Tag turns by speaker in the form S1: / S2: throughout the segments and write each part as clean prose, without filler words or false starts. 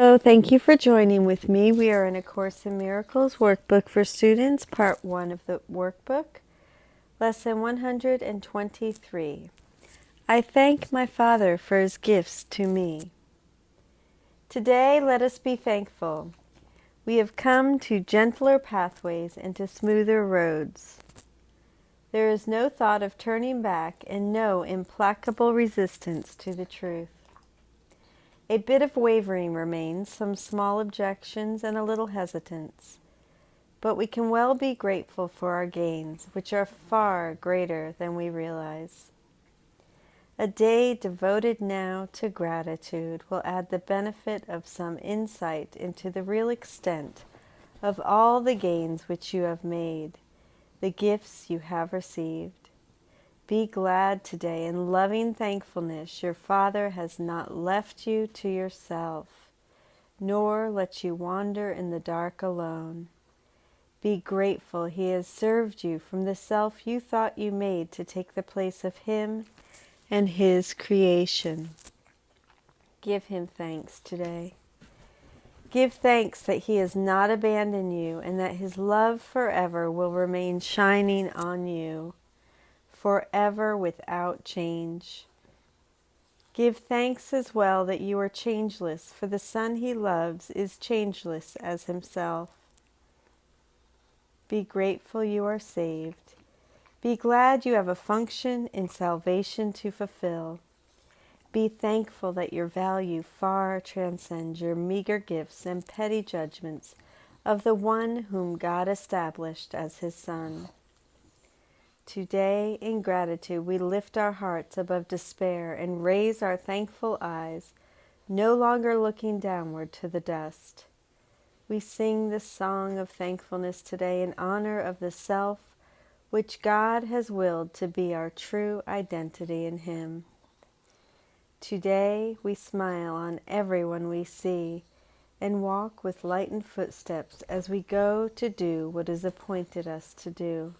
S1: Hello, thank you for joining with me. We are in A Course in Miracles workbook for students, part 1 of the workbook, lesson 123. I thank my Father for his gifts to me. Today, let us be thankful. We have come to gentler pathways and to smoother roads. There is no thought of turning back and no implacable resistance to the truth. A bit of wavering remains, some small objections and a little hesitance. But we can well be grateful for our gains, which are far greater than we realize. A day devoted now to gratitude will add the benefit of some insight into the real extent of all the gains which you have made, the gifts you have received. Be glad today in loving thankfulness your Father has not left you to yourself, nor let you wander in the dark alone. Be grateful he has served you from the self you thought you made to take the place of him and his creation. Give him thanks today. Give thanks that he has not abandoned you and that his love forever will remain shining on you, forever without change. Give thanks as well that you are changeless, for the Son he loves is changeless as himself. Be grateful you are saved. Be glad you have a function in salvation to fulfill. Be thankful that your value far transcends your meager gifts and petty judgments of the one whom God established as his Son. Today, in gratitude, we lift our hearts above despair and raise our thankful eyes, no longer looking downward to the dust. We sing the song of thankfulness today in honor of the self which God has willed to be our true identity in him. Today, we smile on everyone we see and walk with lightened footsteps as we go to do what is appointed us to do.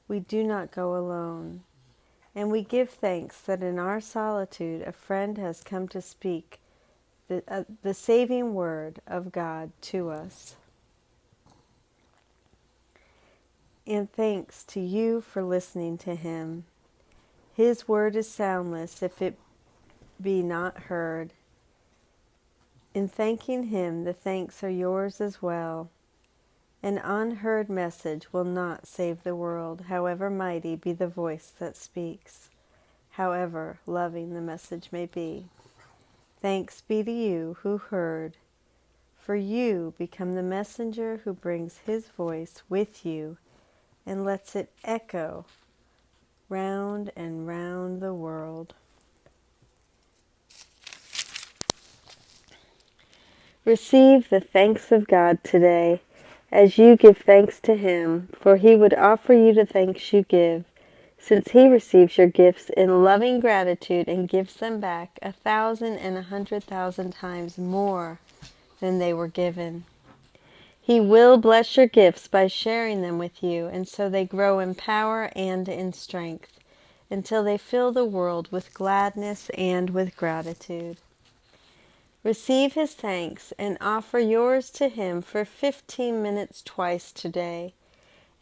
S1: We do not go alone, and we give thanks that in our solitude a friend has come to speak the saving word of God to us. And thanks to you for listening to him. His word is soundless if it be not heard. In thanking him, the thanks are yours as well. An unheard message will not save the world, however mighty be the voice that speaks, however loving the message may be. Thanks be to you who heard, for you become the messenger who brings his voice with you and lets it echo round and round the world. Receive the thanks of God today, as you give thanks to him, for he would offer you the thanks you give, since he receives your gifts in loving gratitude and gives them back 1,000 and 100,000 times more than they were given. He will bless your gifts by sharing them with you, and so they grow in power and in strength, until they fill the world with gladness and with gratitude. Receive his thanks and offer yours to him for 15 minutes twice today,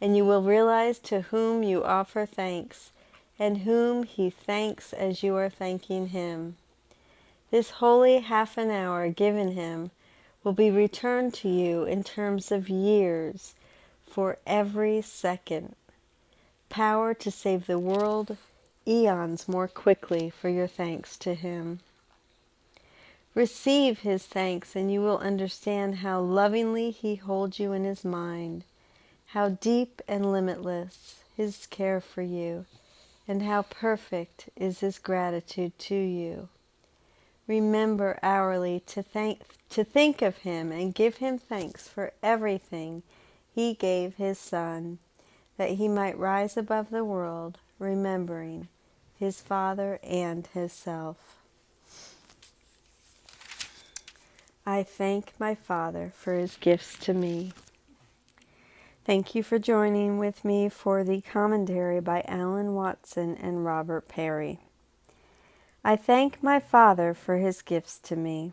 S1: and you will realize to whom you offer thanks and whom he thanks as you are thanking him. This holy half an hour given him will be returned to you in terms of years for every second. Power to save the world eons more quickly for your thanks to him. Receive his thanks and you will understand how lovingly he holds you in his mind, how deep and limitless his care for you, and how perfect is his gratitude to you. Remember hourly to think of him and give him thanks for everything he gave his Son, that he might rise above the world, remembering his Father and his self. I thank my Father for his gifts to me. Thank you for joining with me for the commentary by Alan Watson and Robert Perry. I thank my Father for his gifts to me.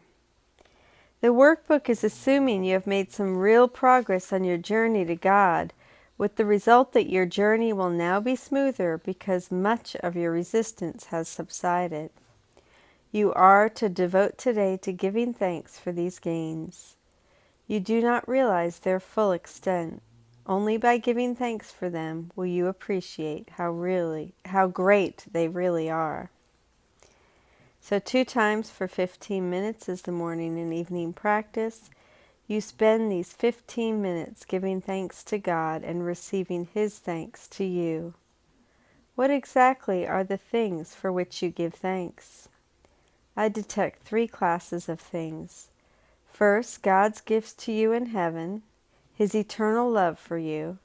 S1: The workbook is assuming you have made some real progress on your journey to God, with the result that your journey will now be smoother because much of your resistance has subsided. You are to devote today to giving thanks for these gains. You do not realize their full extent. Only by giving thanks for them will you appreciate how great they really are. So 2 times for 15 minutes is the morning and evening practice. You spend these 15 minutes giving thanks to God and receiving His thanks to you. What exactly are the things for which you give thanks? I detect 3 classes of things. First, God's gifts to you in heaven, His eternal love for you,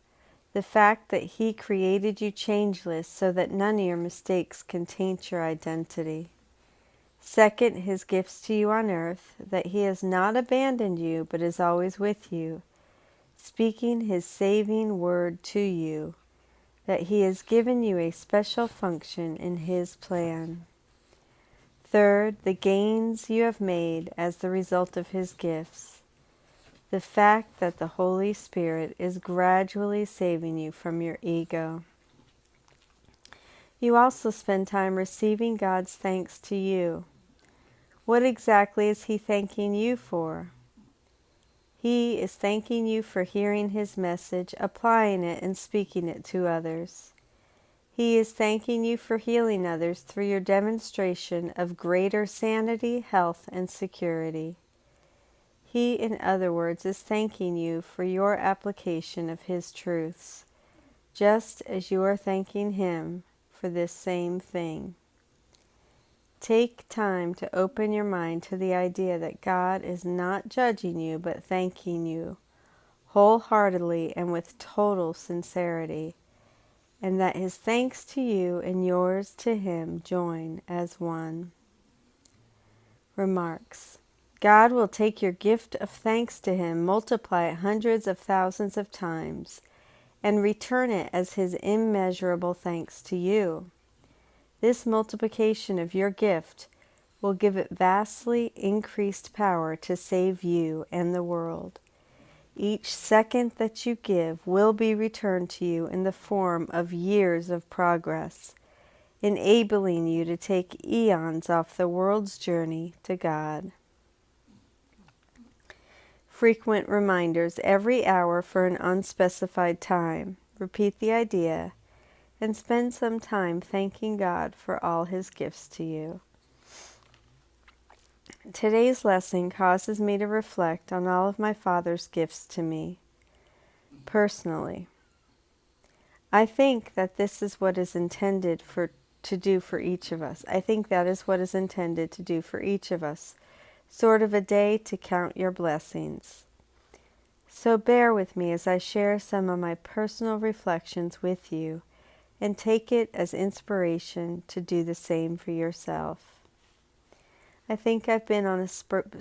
S1: the fact that He created you changeless so that none of your mistakes can taint your identity. Second, His gifts to you on earth, that He has not abandoned you but is always with you, speaking His saving word to you, that He has given you a special function in His plan. Third, the gains you have made as the result of His gifts, the fact that the Holy Spirit is gradually saving you from your ego. You also spend time receiving God's thanks to you. What exactly is He thanking you for? He is thanking you for hearing His message, applying it, and speaking it to others. He is thanking you for healing others through your demonstration of greater sanity, health, and security. He, in other words, is thanking you for your application of His truths, just as you are thanking Him for this same thing. Take time to open your mind to the idea that God is not judging you but thanking you wholeheartedly and with total sincerity, and that His thanks to you and yours to Him join as one. Remarks. God will take your gift of thanks to Him, multiply it hundreds of thousands of times, and return it as His immeasurable thanks to you. This multiplication of your gift will give it vastly increased power to save you and the world. Each second that you give will be returned to you in the form of years of progress, enabling you to take eons off the world's journey to God. Frequent reminders every hour for an unspecified time. Repeat the idea and spend some time thanking God for all His gifts to you. Today's lesson causes me to reflect on all of my Father's gifts to me, personally. I think that this is what is intended to do for each of us. I think that is what is intended to do for each of us, sort of a day to count your blessings. So bear with me as I share some of my personal reflections with you, and take it as inspiration to do the same for yourself. I think I've been on a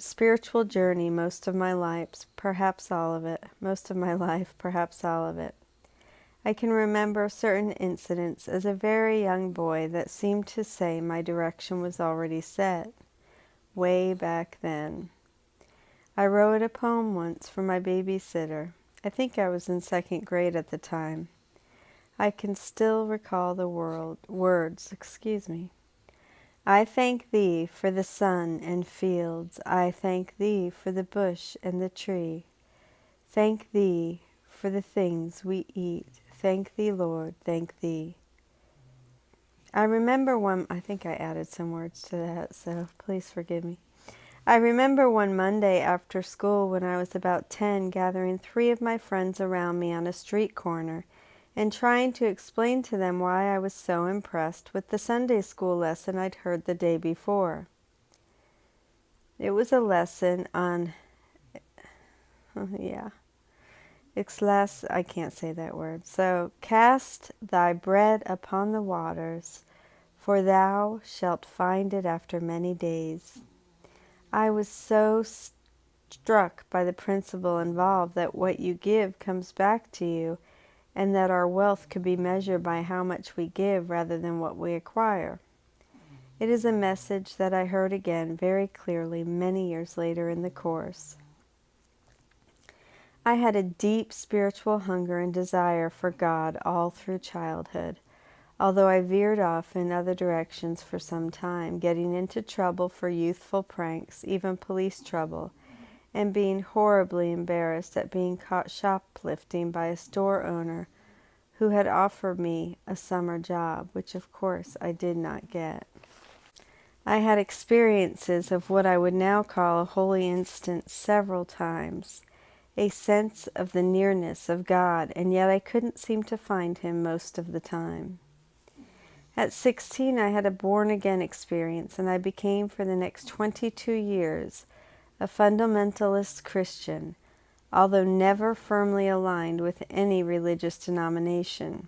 S1: spiritual journey most of my life, perhaps all of it. I can remember certain incidents as a very young boy that seemed to say my direction was already set, way back then. I wrote a poem once for my babysitter. I think I was in 2nd grade at the time. I can still recall the words. I thank Thee for the sun and fields. I thank Thee for the bush and the tree. Thank Thee for the things we eat. Thank Thee, Lord, thank Thee. I remember I think I added some words to that, so please forgive me. I remember one Monday after school when I was about 10, gathering 3 of my friends around me on a street corner and trying to explain to them why I was so impressed with the Sunday school lesson I'd heard the day before. It was a lesson on, I can't say that word. So, cast thy bread upon the waters, for thou shalt find it after many days. I was so struck by the principle involved that what you give comes back to you, and that our wealth could be measured by how much we give rather than what we acquire. It is a message that I heard again very clearly many years later in the course. I had a deep spiritual hunger and desire for God all through childhood, although I veered off in other directions for some time, getting into trouble for youthful pranks, even police trouble, and being horribly embarrassed at being caught shoplifting by a store owner who had offered me a summer job, which of course I did not get. I had experiences of what I would now call a holy instant several times, a sense of the nearness of God, and yet I couldn't seem to find Him most of the time. At 16, I had a born-again experience, and I became for the next 22 years a fundamentalist Christian, although never firmly aligned with any religious denomination.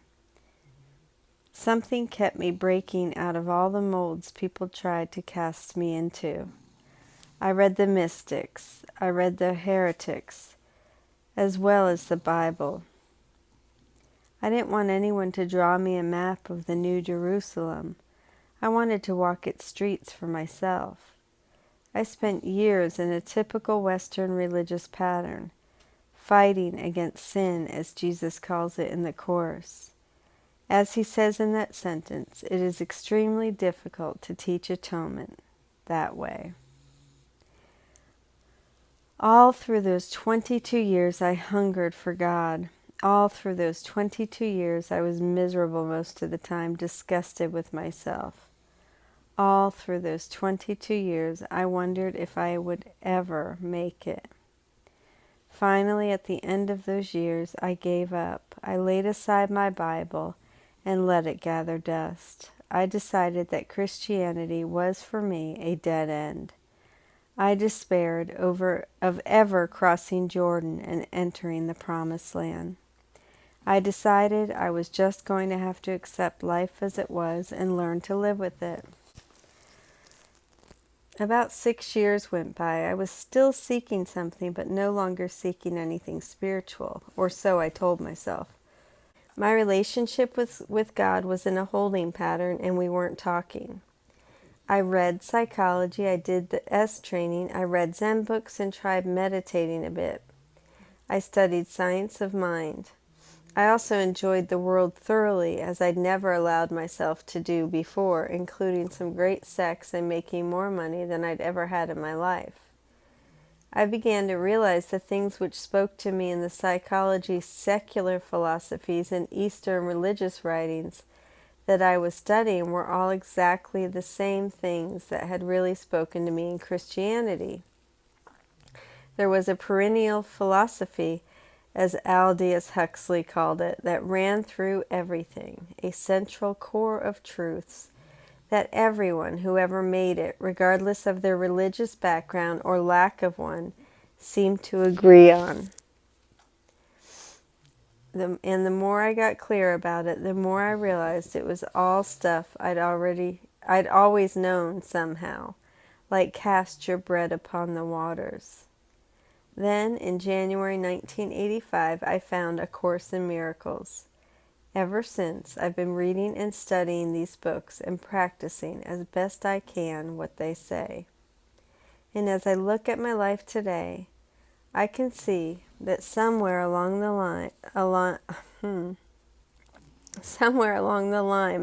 S1: Something kept me breaking out of all the molds people tried to cast me into. I read the mystics, I read the heretics, as well as the Bible. I didn't want anyone to draw me a map of the New Jerusalem. I wanted to walk its streets for myself. I spent years in a typical Western religious pattern, fighting against sin, as Jesus calls it in the Course. As he says in that sentence, it is extremely difficult to teach atonement that way. All through those 22 years I hungered for God. All through those 22 years I was miserable most of the time, disgusted with myself. All through those 22 years I wondered if I would ever make it. Finally, at the end of those years, I gave up. I laid aside my Bible and let it gather dust. I decided that Christianity was for me a dead end. I despaired of ever crossing Jordan and entering the Promised Land. I decided I was just going to have to accept life as it was and learn to live with it. About 6 years went by. I was still seeking something, but no longer seeking anything spiritual, or so I told myself. My relationship with God was in a holding pattern, and we weren't talking. I read psychology, I did the S training, I read Zen books and tried meditating a bit. I studied science of mind. I also enjoyed the world thoroughly, as I'd never allowed myself to do before, including some great sex and making more money than I'd ever had in my life. I began to realize the things which spoke to me in the psychology, secular philosophies, and Eastern religious writings that I was studying were all exactly the same things that had really spoken to me in Christianity. There was a perennial philosophy, as Aldous Huxley called it, that ran through everything, a central core of truths that everyone who ever made it, regardless of their religious background or lack of one, seemed to agree on. And the more I got clear about it, the more I realized it was all stuff I'd always known somehow, like cast your bread upon the waters. Then, in January 1985, I found A Course in Miracles. Ever since, I've been reading and studying these books and practicing as best I can what they say. And as I look at my life today, I can see that somewhere along the line,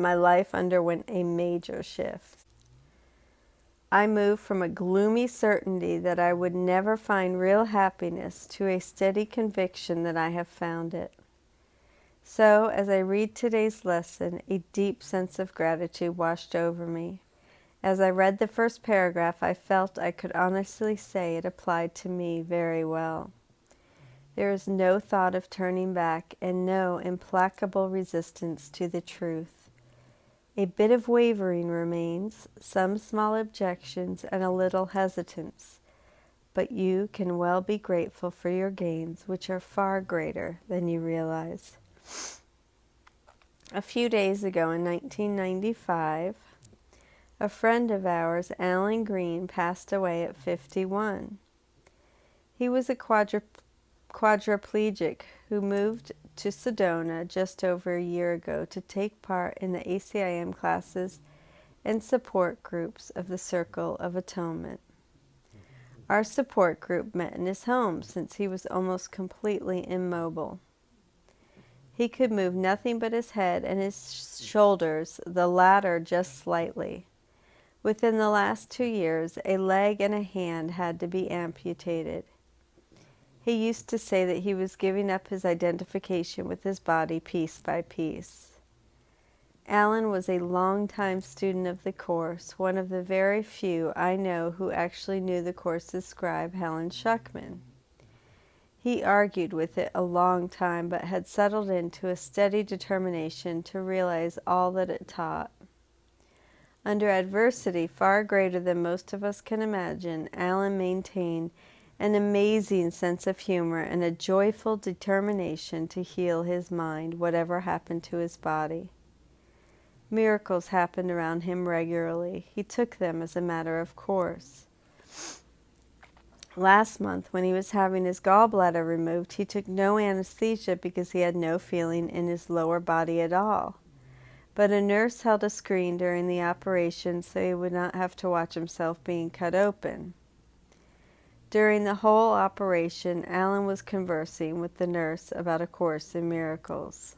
S1: my life underwent a major shift. I moved from a gloomy certainty that I would never find real happiness to a steady conviction that I have found it. So, as I read today's lesson, a deep sense of gratitude washed over me. As I read the first paragraph, I felt I could honestly say it applied to me very well. There is no thought of turning back and no implacable resistance to the truth. A bit of wavering remains, some small objections, and a little hesitance, but you can well be grateful for your gains, which are far greater than you realize. A few days ago in 1995, a friend of ours, Alan Green, passed away at 51. He was a quadriplegic who moved to Sedona just over a year ago to take part in the ACIM classes and support groups of the Circle of Atonement. Our support group met in his home since he was almost completely immobile. He could move nothing but his head and his shoulders, the latter just slightly. Within the last 2 years, a leg and a hand had to be amputated. He used to say that he was giving up his identification with his body piece by piece. Alan was a long-time student of the course, one of the very few I know who actually knew the course's scribe, Helen Schuckman. He argued with it a long time, but had settled into a steady determination to realize all that it taught. Under adversity far greater than most of us can imagine, Alan maintained an amazing sense of humor and a joyful determination to heal his mind, whatever happened to his body. Miracles happened around him regularly. He took them as a matter of course. Last month, when he was having his gallbladder removed, he took no anesthesia because he had no feeling in his lower body at all. But a nurse held a screen during the operation so he would not have to watch himself being cut open. During the whole operation, Alan was conversing with the nurse about A Course in Miracles.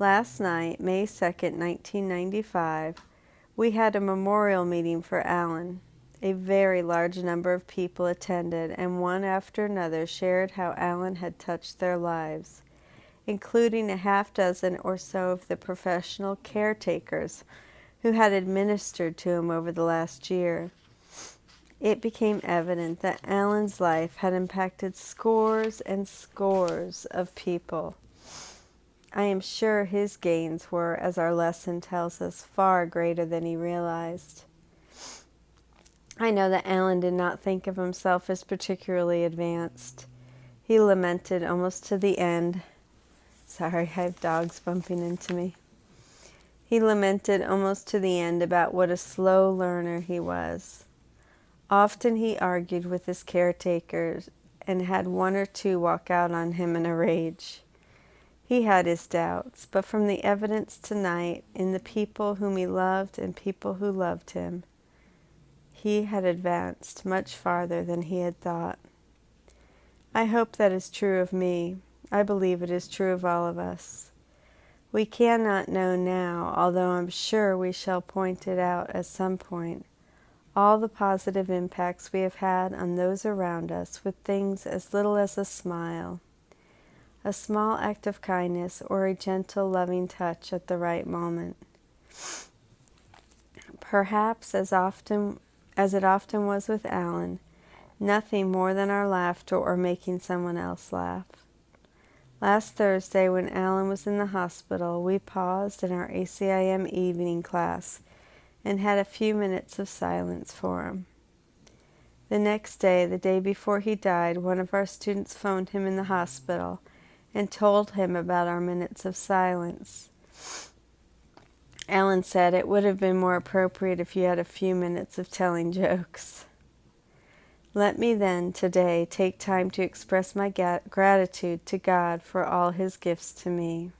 S1: Last night, May 2nd, 1995, we had a memorial meeting for Alan. A very large number of people attended, and one after another shared how Alan had touched their lives, including a half-dozen or so of the professional caretakers who had administered to him over the last year. It became evident that Alan's life had impacted scores and scores of people. I am sure his gains were, as our lesson tells us, far greater than he realized. I know that Alan did not think of himself as particularly advanced. He lamented almost to the end. Sorry, I have dogs bumping into me. He lamented almost to the end about what a slow learner he was. Often he argued with his caretakers and had one or two walk out on him in a rage. He had his doubts, but from the evidence tonight in the people whom he loved and people who loved him, he had advanced much farther than he had thought. I hope that is true of me. I believe it is true of all of us. We cannot know now, although I'm sure we shall point it out at some point, all the positive impacts we have had on those around us with things as little as a smile, a small act of kindness, or a gentle, loving touch at the right moment. Perhaps, as it often was with Alan, nothing more than our laughter or making someone else laugh. Last Thursday, when Alan was in the hospital, we paused in our ACIM evening class and had a few minutes of silence for him. The next day, the day before he died, one of our students phoned him in the hospital and told him about our minutes of silence. Alan said, "It would have been more appropriate if you had a few minutes of telling jokes." Let me then, today, take time to express my gratitude to God for all His gifts to me.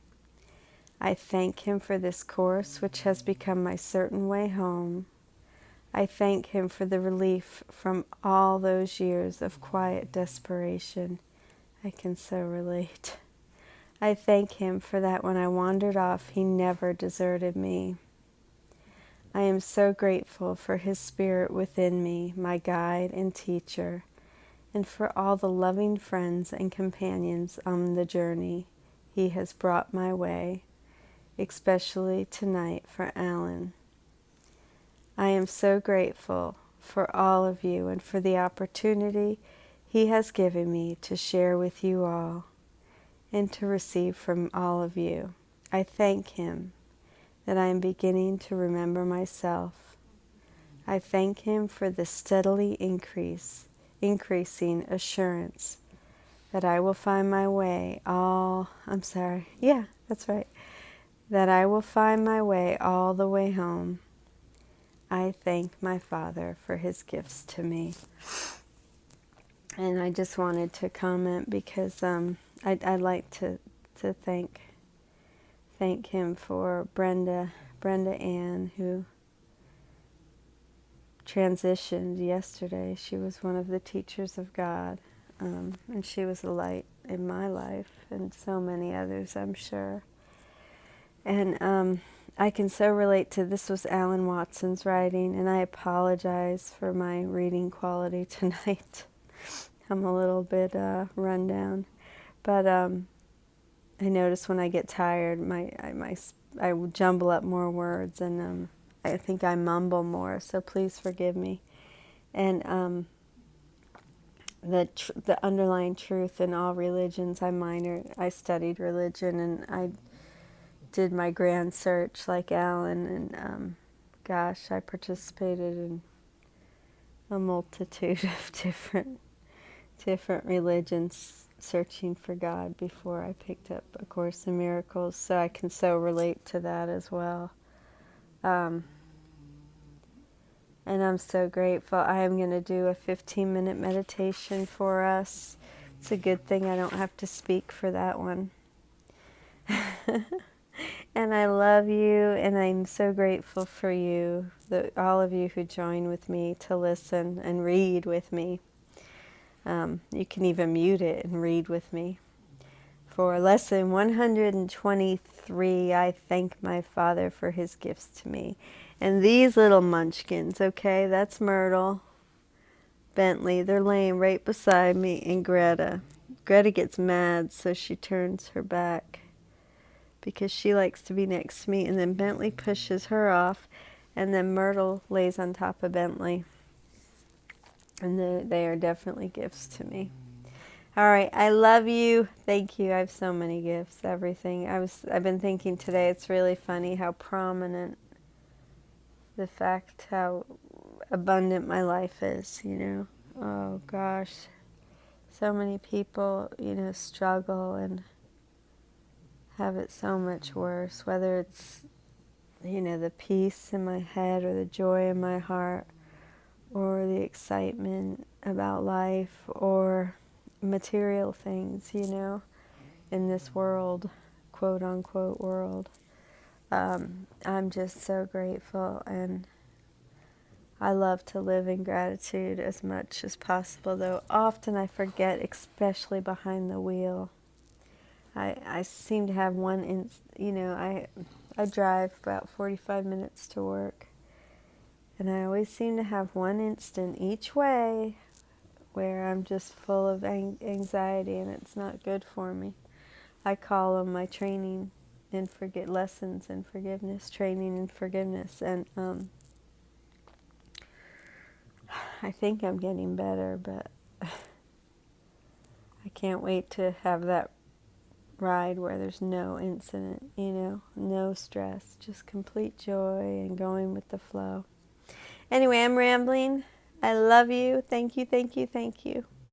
S1: I thank Him for this course, which has become my certain way home. I thank Him for the relief from all those years of quiet desperation. I can so relate. I thank Him for that when I wandered off, He never deserted me. I am so grateful for His Spirit within me, my guide and teacher, and for all the loving friends and companions on the journey He has brought my way, especially tonight for Alan. I am so grateful for all of you and for the opportunity He has given me to share with you all and to receive from all of you. I thank Him that I am beginning to remember myself. I thank Him for the steadily increasing assurance that I will find my way that I will find my way all the way home. I thank my Father for His gifts to me. And I just wanted to comment because I'd like to thank Him for Brenda Ann, who transitioned yesterday. She was one of the teachers of God, and she was a light in my life and so many others, I'm sure. And I can so relate to, this was Alan Watson's writing, and I apologize for my reading quality tonight. I'm a little bit run down. But I notice when I get tired, I jumble up more words, and I think I mumble more, so please forgive me. And the underlying truth in all religions, I studied religion, and I did my grand search like Alan, and gosh, I participated in a multitude of different religions searching for God before I picked up A Course in Miracles, so I can so relate to that as well. And I'm so grateful. I am going to do a 15-minute meditation for us. It's a good thing I don't have to speak for that one. And I love you, and I'm so grateful for you, all of you who join with me to listen and read with me. You can even mute it and read with me. For lesson 123, I thank my Father for his gifts to me. And these little munchkins, okay, that's Myrtle, Bentley, they're laying right beside me, and Greta. Greta gets mad, so she turns her back because she likes to be next to me, and then Bentley pushes her off, and then Myrtle lays on top of Bentley. And they are definitely gifts to me. All right, I love you. Thank you. I have so many gifts, everything. I've been thinking today, it's really funny how prominent the fact how abundant my life is, you know. Oh gosh. So many people, you know, struggle and have it so much worse, whether it's, you know, the peace in my head or the joy in my heart or the excitement about life or material things, you know, in this world, quote unquote world. I'm just so grateful, and I love to live in gratitude as much as possible, though often I forget, especially behind the wheel. I seem to have I drive about 45 minutes to work, and I always seem to have one instant each way where I'm just full of anxiety, and it's not good for me. I call them my training and lessons in forgiveness, training in forgiveness, and I think I'm getting better, but I can't wait to have that ride where there's no incident, you know, no stress, just complete joy and going with the flow. Anyway, I'm rambling. I love you. Thank you, thank you, thank you.